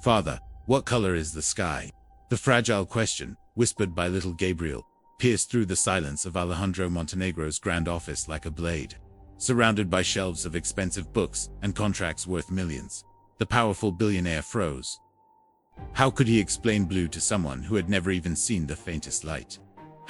"Father, what color is the sky?" The fragile question, whispered by little Gabriel, pierced through the silence of Alejandro Montenegro's grand office like a blade. Surrounded by shelves of expensive books and contracts worth millions, the powerful billionaire froze. How could he explain blue to someone who had never even seen the faintest light?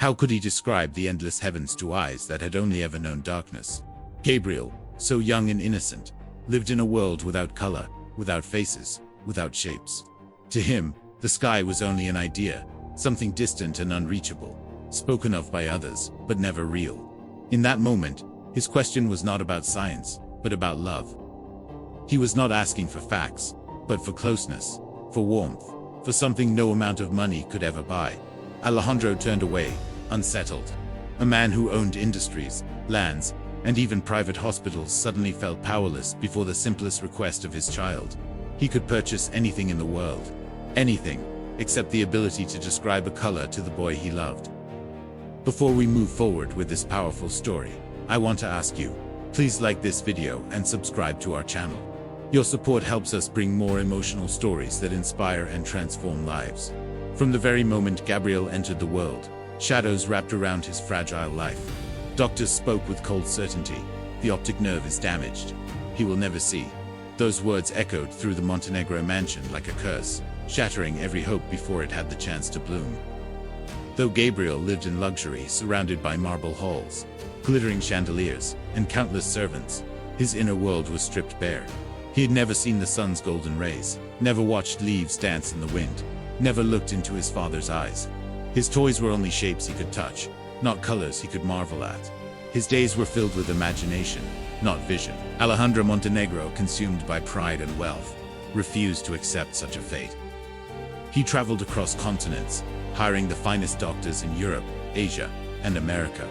How could he describe the endless heavens to eyes that had only ever known darkness? Gabriel, so young and innocent, lived in a world without color, without faces, without shapes. To him, the sky was only an idea, something distant and unreachable, spoken of by others, but never real. In that moment, his question was not about science, but about love. He was not asking for facts, but for closeness, for warmth, for something no amount of money could ever buy. Alejandro turned away, unsettled. A man who owned industries, lands, and even private hospitals suddenly felt powerless before the simplest request of his child. He could purchase anything in the world. Anything, except the ability to describe a color to the boy he loved. Before we move forward with this powerful story, I want to ask you, please like this video and subscribe to our channel. Your support helps us bring more emotional stories that inspire and transform lives. From the very moment Gabriel entered the world, shadows wrapped around his fragile life. Doctors spoke with cold certainty. The optic nerve is damaged. He will never see. Those words echoed through the Montenegro mansion like a curse, shattering every hope before it had the chance to bloom. Though Gabriel lived in luxury, surrounded by marble halls, glittering chandeliers, and countless servants, his inner world was stripped bare. He had never seen the sun's golden rays, never watched leaves dance in the wind, never looked into his father's eyes. His toys were only shapes he could touch, not colors he could marvel at. His days were filled with imagination, not vision. Alejandro Montenegro, consumed by pride and wealth, refused to accept such a fate. He traveled across continents, hiring the finest doctors in Europe, Asia, and America.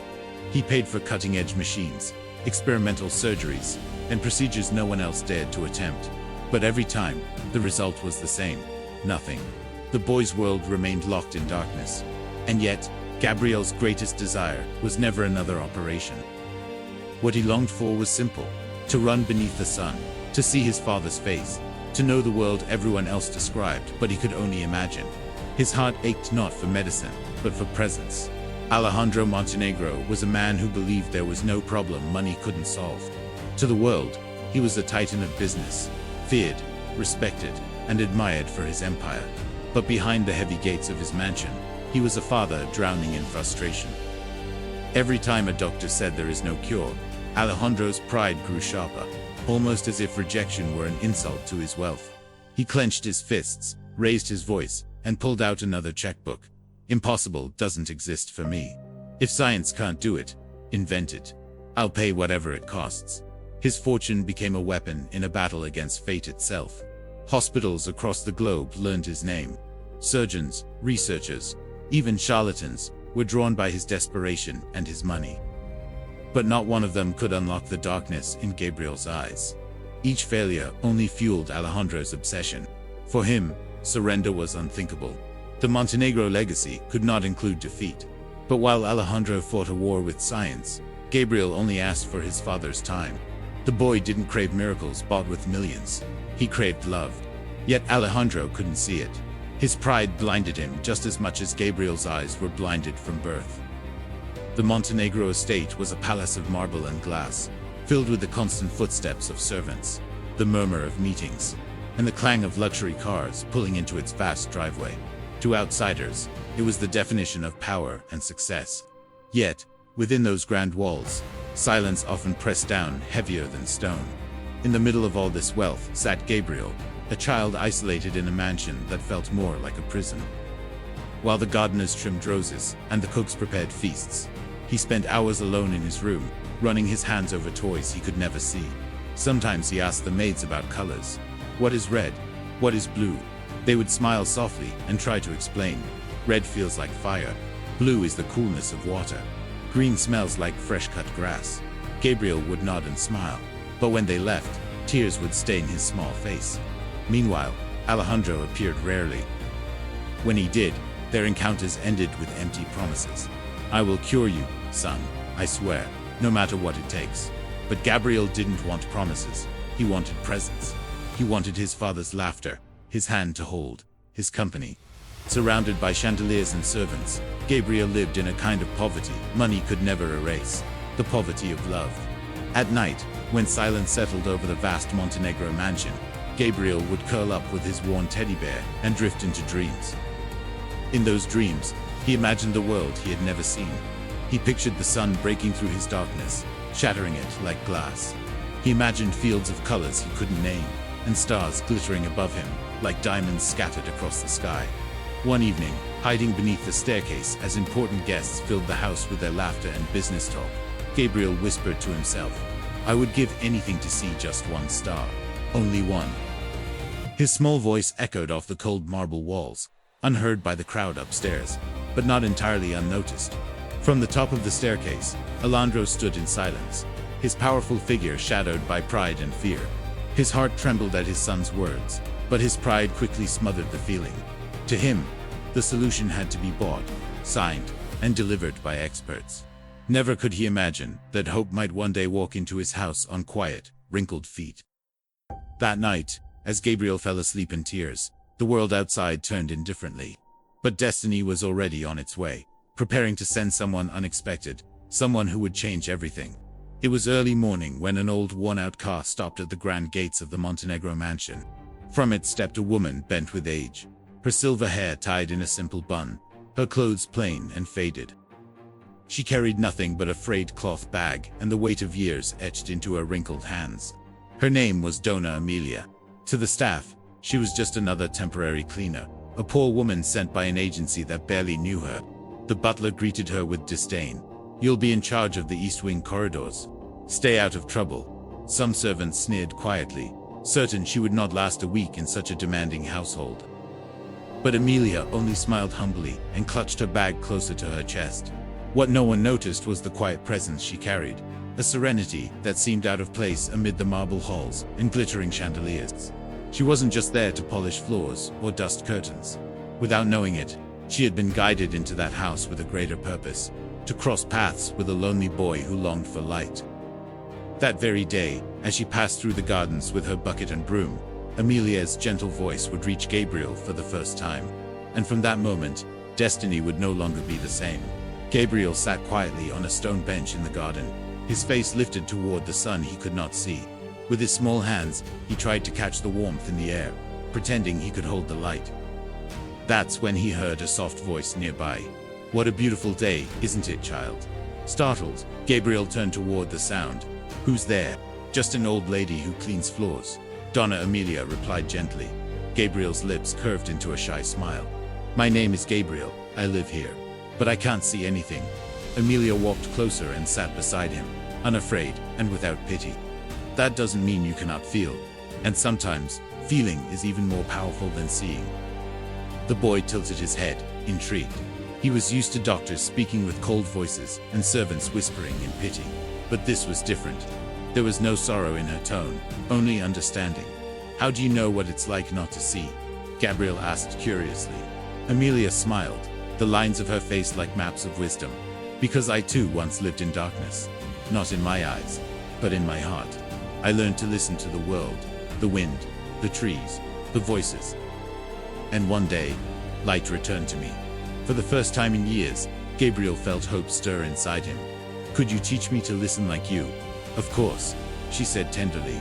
He paid for cutting-edge machines, experimental surgeries, and procedures no one else dared to attempt. But every time, the result was the same: nothing. The boy's world remained locked in darkness. And yet, Gabriel's greatest desire was never another operation. What he longed for was simple: to run beneath the sun, to see his father's face, to know the world everyone else described but he could only imagine. His heart ached not for medicine, but for presence. Alejandro Montenegro was a man who believed there was no problem money couldn't solve. To the world, he was a titan of business, feared, respected, and admired for his empire. But behind the heavy gates of his mansion, he was a father drowning in frustration. Every time a doctor said there is no cure, Alejandro's pride grew sharper, almost as if rejection were an insult to his wealth. He clenched his fists, raised his voice, and pulled out another checkbook. "Impossible doesn't exist for me. If science can't do it, invent it. I'll pay whatever it costs." His fortune became a weapon in a battle against fate itself. Hospitals across the globe learned his name. Surgeons, researchers, even charlatans were drawn by his desperation and his money. But not one of them could unlock the darkness in Gabriel's eyes. Each failure only fueled Alejandro's obsession. For him, surrender was unthinkable. The Montenegro legacy could not include defeat. But while Alejandro fought a war with science, Gabriel only asked for his father's time. The boy didn't crave miracles bought with millions. He craved love. Yet Alejandro couldn't see it. His pride blinded him just as much as Gabriel's eyes were blinded from birth. The Montenegro estate was a palace of marble and glass, filled with the constant footsteps of servants, the murmur of meetings, and the clang of luxury cars pulling into its vast driveway. To outsiders, it was the definition of power and success. Yet, within those grand walls, silence often pressed down heavier than stone. In the middle of all this wealth sat Gabriel, a child isolated in a mansion that felt more like a prison. While the gardeners trimmed roses and the cooks prepared feasts, he spent hours alone in his room, running his hands over toys he could never see. Sometimes he asked the maids about colors. "What is red? What is blue?" They would smile softly and try to explain. "Red feels like fire. Blue is the coolness of water. Green smells like fresh-cut grass." Gabriel would nod and smile, but when they left, tears would stain his small face. Meanwhile, Alejandro appeared rarely. When he did, their encounters ended with empty promises. "I will cure you, son, I swear, no matter what it takes." But Gabriel didn't want promises. He wanted presence. He wanted his father's laughter, his hand to hold, his company. Surrounded by chandeliers and servants, Gabriel lived in a kind of poverty money could never erase, the poverty of love. At night, when silence settled over the vast Montenegro mansion, Gabriel would curl up with his worn teddy bear and drift into dreams. In those dreams, he imagined the world he had never seen. He pictured the sun breaking through his darkness, shattering it like glass. He imagined fields of colors he couldn't name, and stars glittering above him, like diamonds scattered across the sky. One evening, hiding beneath the staircase as important guests filled the house with their laughter and business talk, Gabriel whispered to himself, "I would give anything to see just one star. Only one." His small voice echoed off the cold marble walls, unheard by the crowd upstairs, but not entirely unnoticed. From the top of the staircase, Alejandro stood in silence, his powerful figure shadowed by pride and fear. His heart trembled at his son's words, but his pride quickly smothered the feeling. To him, the solution had to be bought, signed, and delivered by experts. Never could he imagine that hope might one day walk into his house on quiet, wrinkled feet. That night, as Gabriel fell asleep in tears, the world outside turned indifferently. But destiny was already on its way, preparing to send someone unexpected, someone who would change everything. It was early morning when an old worn-out car stopped at the grand gates of the Montenegro mansion. From it stepped a woman bent with age, her silver hair tied in a simple bun, her clothes plain and faded. She carried nothing but a frayed cloth bag and the weight of years etched into her wrinkled hands. Her name was Donna Emilia. To the staff, she was just another temporary cleaner, a poor woman sent by an agency that barely knew her. The butler greeted her with disdain. "You'll be in charge of the East Wing corridors. Stay out of trouble." Some servants sneered quietly, certain she would not last a week in such a demanding household. But Emilia only smiled humbly and clutched her bag closer to her chest. What no one noticed was the quiet presence she carried, a serenity that seemed out of place amid the marble halls and glittering chandeliers. She wasn't just there to polish floors or dust curtains. Without knowing it, she had been guided into that house with a greater purpose, to cross paths with a lonely boy who longed for light. That very day, as she passed through the gardens with her bucket and broom, Emilia's gentle voice would reach Gabriel for the first time. And from that moment, destiny would no longer be the same. Gabriel sat quietly on a stone bench in the garden, his face lifted toward the sun he could not see. With his small hands, he tried to catch the warmth in the air, pretending he could hold the light. That's when he heard a soft voice nearby. "What a beautiful day, isn't it, child?" Startled, Gabriel turned toward the sound. "Who's there?" "Just an old lady who cleans floors," Donna Emilia replied gently. Gabriel's lips curved into a shy smile. "My name is Gabriel, I live here. But I can't see anything." Emilia walked closer and sat beside him, unafraid and without pity. "That doesn't mean you cannot feel. And sometimes, feeling is even more powerful than seeing." The boy tilted his head, intrigued. He was used to doctors speaking with cold voices and servants whispering in pity. But this was different. There was no sorrow in her tone, only understanding. "How do you know what it's like not to see?" Gabriel asked curiously. Emilia smiled, the lines of her face like maps of wisdom. "Because I too once lived in darkness. Not in my eyes, but in my heart. I learned to listen to the world, the wind, the trees, the voices. And one day, light returned to me." For the first time in years, Gabriel felt hope stir inside him. "Could you teach me to listen like you?" "Of course," she said tenderly.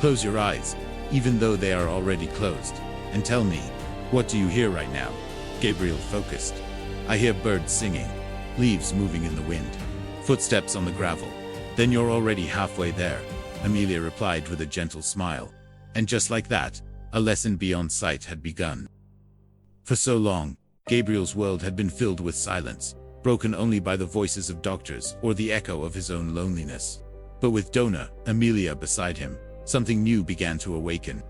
"Close your eyes, even though they are already closed, and tell me, what do you hear right now?" Gabriel focused. "I hear birds singing, leaves moving in the wind, footsteps on the gravel." "Then you're already halfway there," Emilia replied with a gentle smile. And just like that, a lesson beyond sight had begun. For so long, Gabriel's world had been filled with silence, broken only by the voices of doctors or the echo of his own loneliness. But with Donna Emilia beside him, something new began to awaken.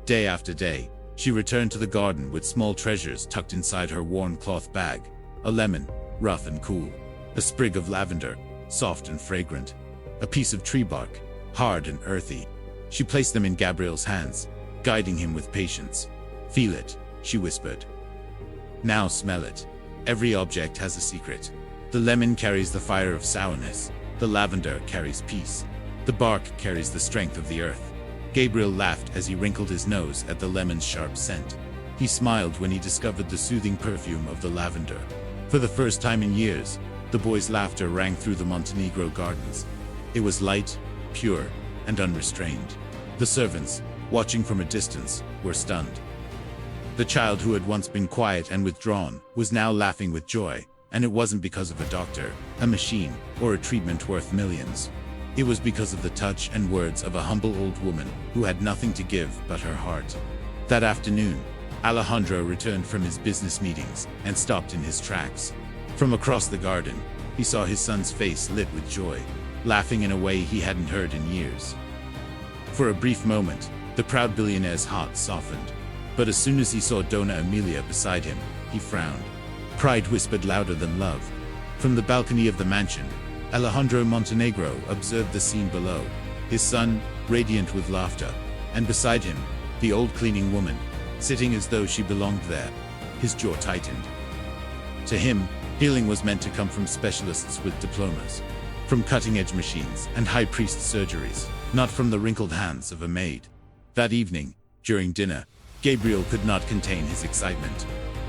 Day after day, she returned to the garden with small treasures tucked inside her worn cloth bag: a lemon, rough and cool; a sprig of lavender, soft and fragrant; a piece of tree bark, hard and earthy. She placed them in Gabriel's hands, guiding him with patience. "Feel it," she whispered. "Now smell it. Every object has a secret. The lemon carries the fire of sourness. The lavender carries peace. The bark carries the strength of the earth." Gabriel laughed as he wrinkled his nose at the lemon's sharp scent. He smiled when he discovered the soothing perfume of the lavender. For the first time in years, the boy's laughter rang through the Montenegro gardens. It was light, pure, and unrestrained. The servants, watching from a distance, were stunned. The child who had once been quiet and withdrawn was now laughing with joy, and it wasn't because of a doctor, a machine, or a treatment worth millions. It was because of the touch and words of a humble old woman who had nothing to give but her heart. That afternoon, Alejandro returned from his business meetings and stopped in his tracks. From across the garden, he saw his son's face lit with joy, laughing in a way he hadn't heard in years. For a brief moment, the proud billionaire's heart softened, but as soon as he saw Dona Emilia beside him, he frowned. Pride whispered louder than love. From the balcony of the mansion, Alejandro Montenegro observed the scene below, his son, radiant with laughter, and beside him, the old cleaning woman, sitting as though she belonged there. His jaw tightened. To him, healing was meant to come from specialists with diplomas, from cutting-edge machines and high-priest surgeries, not from the wrinkled hands of a maid. That evening, during dinner, Gabriel could not contain his excitement.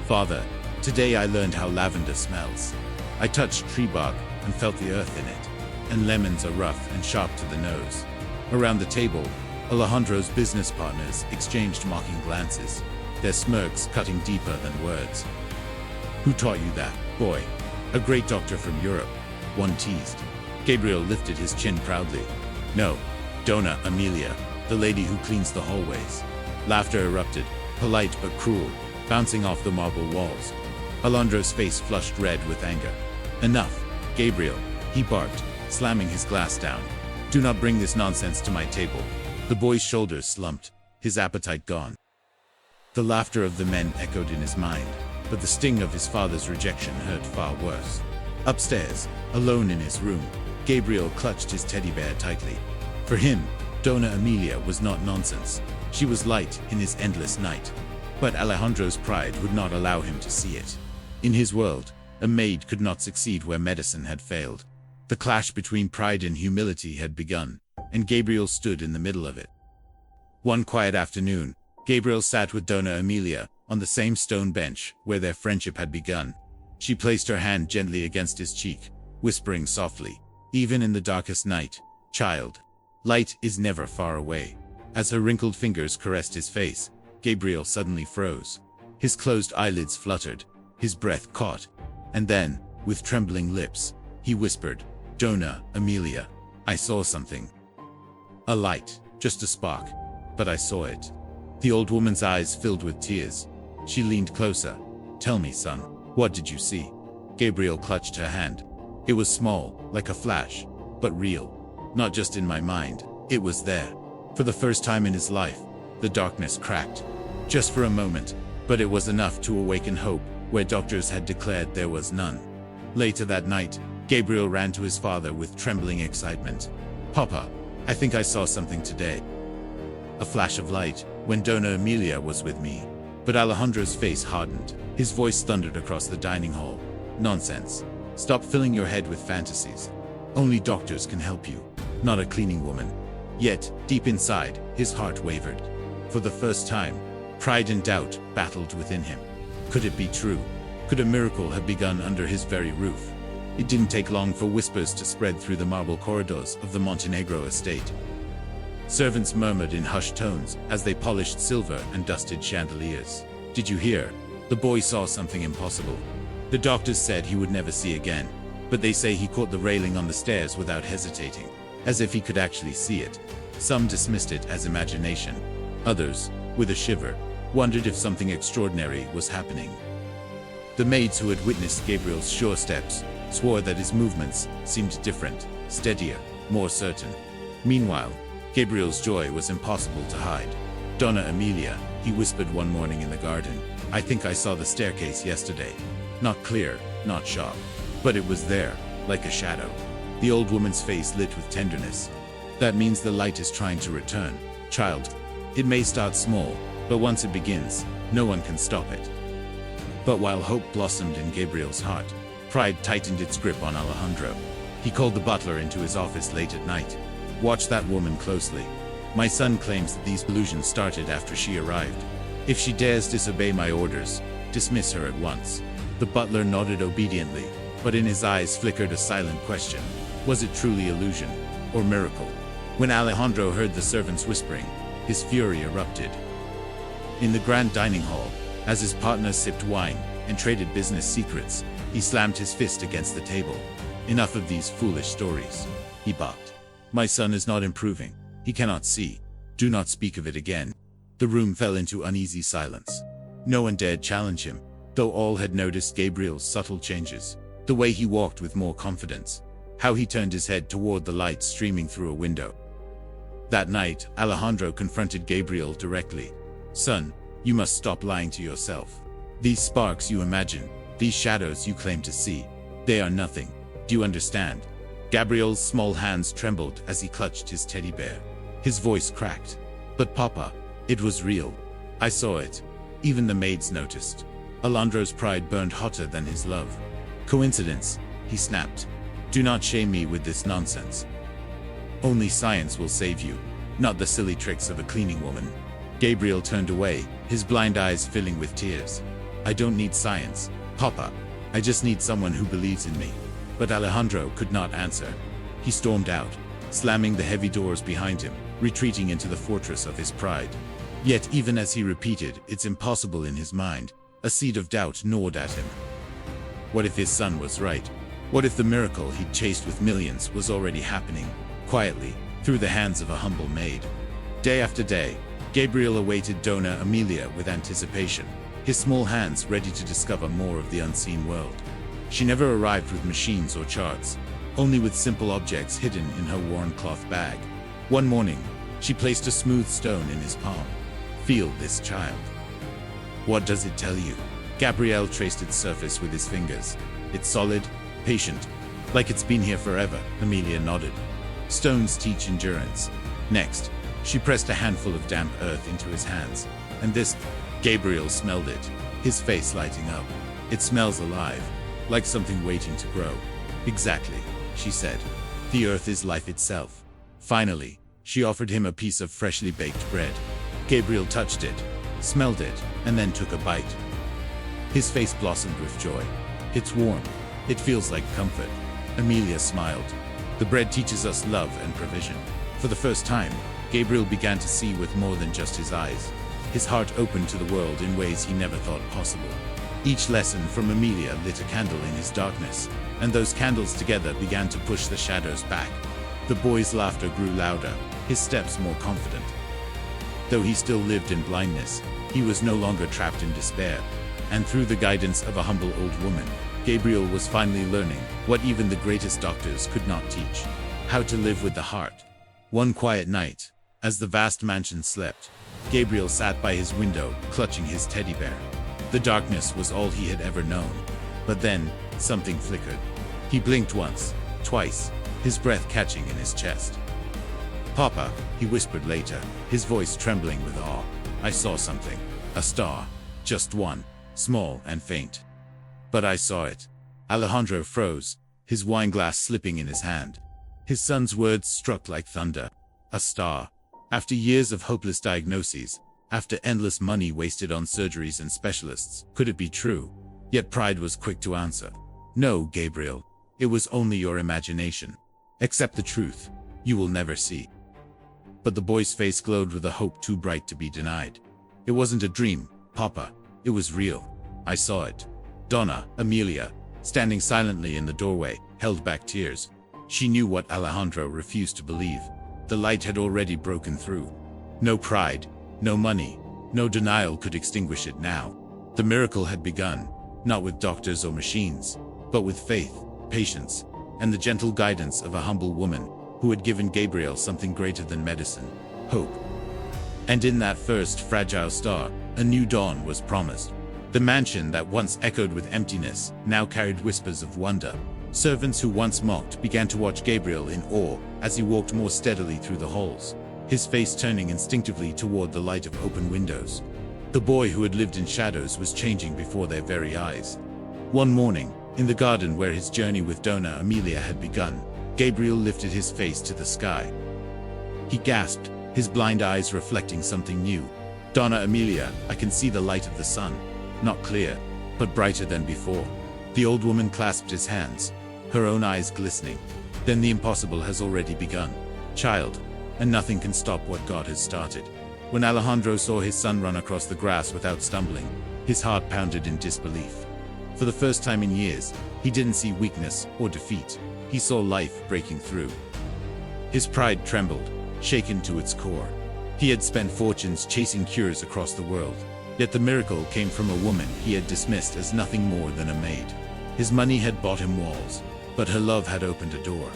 "Father, today I learned how lavender smells. I touched tree bark and felt the earth in it, and lemons are rough and sharp to the nose." Around the table, Alejandro's business partners exchanged mocking glances, their smirks cutting deeper than words. "Who taught you that, boy?" "A great doctor from Europe," one teased. Gabriel lifted his chin proudly. "No, Dona Emilia, the lady who cleans the hallways." Laughter erupted, polite but cruel, bouncing off the marble walls. Alejandro's face flushed red with anger. "Enough, Gabriel," he barked, slamming his glass down. "Do not bring this nonsense to my table." The boy's shoulders slumped, his appetite gone. The laughter of the men echoed in his mind, but the sting of his father's rejection hurt far worse. Upstairs, alone in his room, Gabriel clutched his teddy bear tightly. For him, Dona Emilia was not nonsense. She was light in his endless night. But Alejandro's pride would not allow him to see it. In his world, a maid could not succeed where medicine had failed. The clash between pride and humility had begun, and Gabriel stood in the middle of it. One quiet afternoon, Gabriel sat with Dona Emilia on the same stone bench where their friendship had begun. She placed her hand gently against his cheek, whispering softly, "Even in the darkest night, child, light is never far away." As her wrinkled fingers caressed his face, Gabriel suddenly froze. His closed eyelids fluttered, his breath caught, and then, with trembling lips, he whispered, "Dona Emilia, I saw something. A light, just a spark, but I saw it." The old woman's eyes filled with tears. She leaned closer. "Tell me, son, what did you see?" Gabriel clutched her hand. It was small, like a flash, but real. Not just in my mind, it was there. For the first time in his life, the darkness cracked. Just for a moment, but it was enough to awaken hope where doctors had declared there was none. Later that night, Gabriel ran to his father with trembling excitement. "Papa, I think I saw something today." A flash of light, when Dona Emilia was with me. But Alejandro's face hardened. His voice thundered across the dining hall. "Nonsense. Stop filling your head with fantasies. Only doctors can help you, not a cleaning woman." Yet, deep inside, his heart wavered. For the first time, pride and doubt battled within him. Could it be true? Could a miracle have begun under his very roof? It didn't take long for whispers to spread through the marble corridors of the Montenegro estate. Servants murmured in hushed tones as they polished silver and dusted chandeliers. "Did you hear? The boy saw something impossible. The doctors said he would never see again, but they say he caught the railing on the stairs without hesitating, as if he could actually see it." Some dismissed it as imagination. Others, with a shiver, wondered if something extraordinary was happening. The maids who had witnessed Gabriel's sure steps swore that his movements seemed different, steadier, more certain. Meanwhile, Gabriel's joy was impossible to hide. "Dona Emilia," he whispered one morning in the garden, "I think I saw the staircase yesterday. Not clear, not sharp, but it was there, like a shadow." The old woman's face lit with tenderness. "That means the light is trying to return, child. It may start small, but once it begins, no one can stop it." But while hope blossomed in Gabriel's heart, pride tightened its grip on Alejandro. He called the butler into his office late at night. "Watch that woman closely. My son claims that these illusions started after she arrived." If she dares disobey my orders, dismiss her at once." The butler nodded obediently, but in his eyes flickered a silent question. Was it truly illusion, or miracle? When Alejandro heard the servants whispering, his fury erupted. In the grand dining hall, as his partner sipped wine and traded business secrets, he slammed his fist against the table. "Enough of these foolish stories," he barked. "My son is not improving. He cannot see. Do not speak of it again." The room fell into uneasy silence. No one dared challenge him, though all had noticed Gabriel's subtle changes. The way he walked with more confidence, how he turned his head toward the light streaming through a window. That night, Alejandro confronted Gabriel directly. "Son, you must stop lying to yourself. These sparks you imagine, these shadows you claim to see, they are nothing. Do you understand?" Gabriel's small hands trembled as he clutched his teddy bear. His voice cracked. "But Papa, it was real. I saw it. Even the maids noticed." Alejandro's pride burned hotter than his love. "Coincidence," he snapped. "Do not shame me with this nonsense. Only science will save you, not the silly tricks of a cleaning woman." Gabriel turned away, his blind eyes filling with tears. "I don't need science, Papa. I just need someone who believes in me." But Alejandro could not answer. He stormed out, slamming the heavy doors behind him, retreating into the fortress of his pride. Yet even as he repeated, "It's impossible," in his mind, a seed of doubt gnawed at him. What if his son was right? What if the miracle he'd chased with millions was already happening, quietly, through the hands of a humble maid? Day after day, Gabriel awaited Dona Emilia with anticipation, his small hands ready to discover more of the unseen world. She never arrived with machines or charts, only with simple objects hidden in her worn cloth bag. One morning, she placed a smooth stone in his palm. "Feel this, child." "What does it tell you?" Gabriel traced its surface with his fingers. "It's solid, patient, like it's been here forever," Emilia nodded. "Stones teach endurance." Next, she pressed a handful of damp earth into his hands. "And this?" Gabriel smelled it, his face lighting up. "It smells alive, like something waiting to grow." "Exactly," she said. "The earth is life itself." Finally, she offered him a piece of freshly baked bread. Gabriel touched it, smelled it, and then took a bite. His face blossomed with joy. "It's warm. It feels like comfort." Emilia smiled. "The bread teaches us love and provision." For the first time, Gabriel began to see with more than just his eyes. His heart opened to the world in ways he never thought possible. Each lesson from Emilia lit a candle in his darkness, and those candles together began to push the shadows back. The boy's laughter grew louder, his steps more confident. Though he still lived in blindness, he was no longer trapped in despair. And through the guidance of a humble old woman, Gabriel was finally learning what even the greatest doctors could not teach: how to live with the heart. One quiet night, as the vast mansion slept, Gabriel sat by his window, clutching his teddy bear. The darkness was all he had ever known. But then, something flickered. He blinked once, twice, his breath catching in his chest. "Papa," he whispered later, his voice trembling with awe. "I saw something. A star. Just one. Small and faint. But I saw it." Alejandro froze, his wineglass slipping in his hand. His son's words struck like thunder. A star. After years of hopeless diagnoses, after endless money wasted on surgeries and specialists, could it be true? Yet pride was quick to answer. "No, Gabriel. It was only your imagination. Accept the truth. You will never see." But the boy's face glowed with a hope too bright to be denied. "It wasn't a dream, Papa. It was real. I saw it." Donna Emilia, standing silently in the doorway, held back tears. She knew what Alejandro refused to believe. The light had already broken through. No pride, no money, no denial could extinguish it now. The miracle had begun, not with doctors or machines, but with faith, patience, and the gentle guidance of a humble woman who had given Gabriel something greater than medicine: hope. And in that first fragile star, a new dawn was promised. The mansion that once echoed with emptiness now carried whispers of wonder. Servants who once mocked began to watch Gabriel in awe as he walked more steadily through the halls, his face turning instinctively toward the light of open windows. The boy who had lived in shadows was changing before their very eyes. One morning, in the garden where his journey with Dona Emilia had begun, Gabriel lifted his face to the sky. He gasped, his blind eyes reflecting something new. Donna Amelia, I can see the light of the sun. Not clear, but brighter than before. The old woman clasped his hands, her own eyes glistening. Then the impossible has already begun. Child, and nothing can stop what God has started. When Alejandro saw his son run across the grass without stumbling, his heart pounded in disbelief. For the first time in years, he didn't see weakness or defeat. He saw life breaking through. His pride trembled, shaken to its core. He had spent fortunes chasing cures across the world, yet the miracle came from a woman he had dismissed as nothing more than a maid. His money had bought him walls, but her love had opened a door.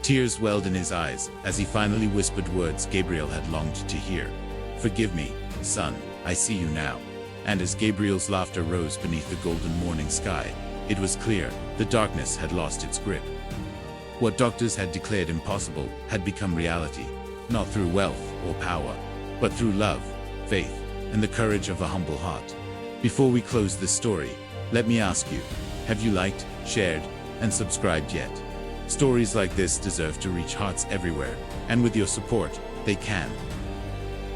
Tears welled in his eyes as he finally whispered words Gabriel had longed to hear. Forgive me, son, I see you now. And as Gabriel's laughter rose beneath the golden morning sky, it was clear the darkness had lost its grip. What doctors had declared impossible had become reality, not through wealth or power, but through love, faith, and the courage of a humble heart. Before we close this story, let me ask you, have you liked, shared, and subscribed yet? Stories like this deserve to reach hearts everywhere, and with your support, they can.